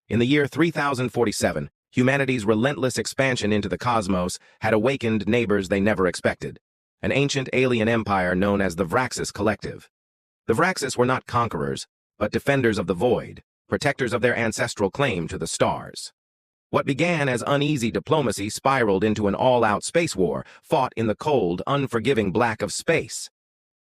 In the year 3047, humanity's relentless expansion into the cosmos had awakened neighbors they never expected, an ancient alien empire known as the Vraxis Collective. The Vraxis were not conquerors, but defenders of the void, protectors of their ancestral claim to the stars. What began as uneasy diplomacy spiraled into an all-out space war, fought in the cold, unforgiving black of space.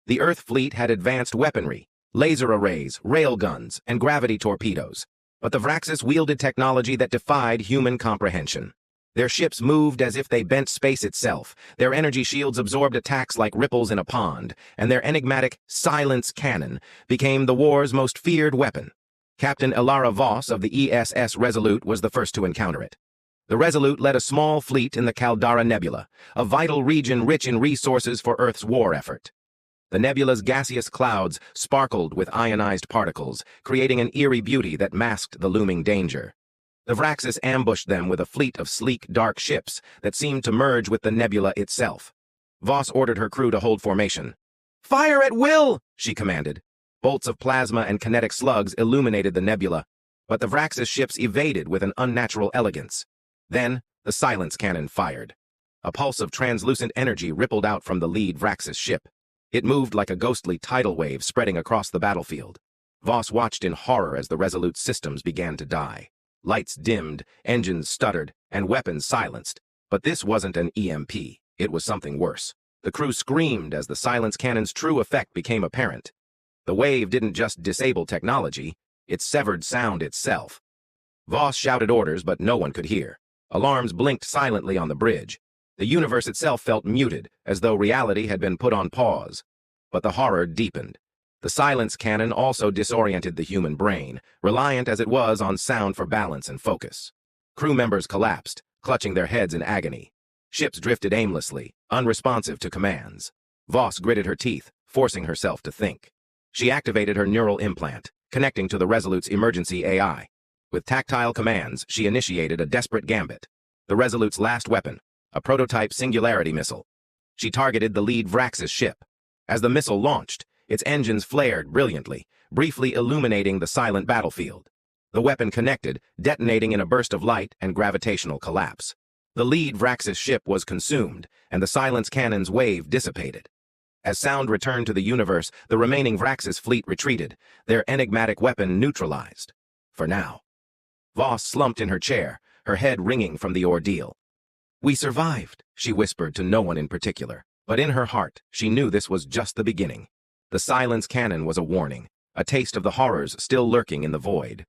The Earth fleet had advanced weaponry, laser arrays, railguns, and gravity torpedoes, but the Vraxis wielded technology that defied human comprehension. Their ships moved as if they bent space itself, their energy shields absorbed attacks like ripples in a pond, and their enigmatic silence cannon became the war's most feared weapon. Captain Elara Voss of the ESS Resolute was the first to encounter it. The Resolute led a small fleet in the Caldara Nebula, a vital region rich in resources for Earth's war effort. The nebula's gaseous clouds sparkled with ionized particles, creating an eerie beauty that masked the looming danger. The Vraxis ambushed them with a fleet of sleek, dark ships that seemed to merge with the nebula itself. Voss ordered her crew to hold formation. "Fire at will!" she commanded. Bolts of plasma and kinetic slugs illuminated the nebula, but the Vraxis ships evaded with an unnatural elegance. Then, the silence cannon fired. A pulse of translucent energy rippled out from the lead Vraxis ship. It moved like a ghostly tidal wave spreading across the battlefield. Voss watched in horror as the Resolute's systems began to die. Lights dimmed, engines stuttered, and weapons silenced. But this wasn't an EMP. It was something worse. The crew screamed as the silence cannon's true effect became apparent. The wave didn't just disable technology, it severed sound itself. Voss shouted orders, but no one could hear. Alarms blinked silently on the bridge. The universe itself felt muted, as though reality had been put on pause. But the horror deepened. The silence cannon also disoriented the human brain, reliant as it was on sound for balance and focus. Crew members collapsed, clutching their heads in agony. Ships drifted aimlessly, unresponsive to commands. Voss gritted her teeth, forcing herself to think. She activated her neural implant, connecting to the Resolute's emergency AI. With tactile commands, she initiated a desperate gambit. The Resolute's last weapon, a prototype singularity missile. She targeted the lead Vraxis ship. As the missile launched, its engines flared brilliantly, briefly illuminating the silent battlefield. The weapon connected, detonating in a burst of light and gravitational collapse. The lead Vraxis ship was consumed, and the silence cannon's wave dissipated. As sound returned to the universe, the remaining Vraxis fleet retreated, their enigmatic weapon neutralized. For now. Voss slumped in her chair, her head ringing from the ordeal. "We survived," she whispered to no one in particular, but in her heart, she knew this was just the beginning. The silence cannon was a warning, a taste of the horrors still lurking in the void.